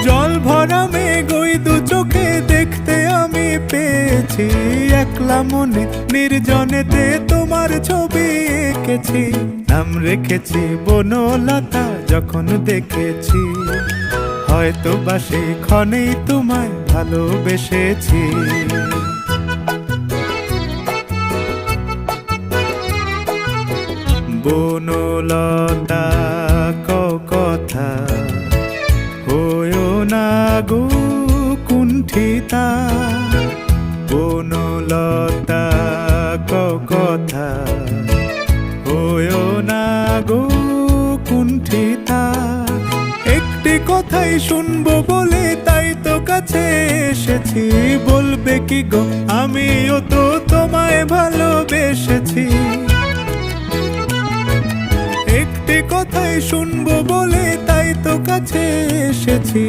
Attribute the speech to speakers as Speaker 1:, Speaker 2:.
Speaker 1: জল ভরা মেঘ ওই দু চোখে দেখতে আমি পেয়েছি, একলা মনে নির্জনেতে তোমার ছবি এঁকেছি। নাম রেখেছি বনলতা যখন দেখেছি, হয়তো বা সেই ক্ষণেই তোমায় ভালোবেসেছি। বনলতা কথা হয়ো না গো কুণ্ঠিতা, বনলতা কথা হয়ো না গো কুণ্ঠিতা। একটি কথাই শুনবো বলে তাই তো কাছে এসেছি, বলবে কি গো আমিও তো তোমায় ভালোবেসেছি। একটি কথাই শুনবো বলে তাই তো কাছে এসেছি।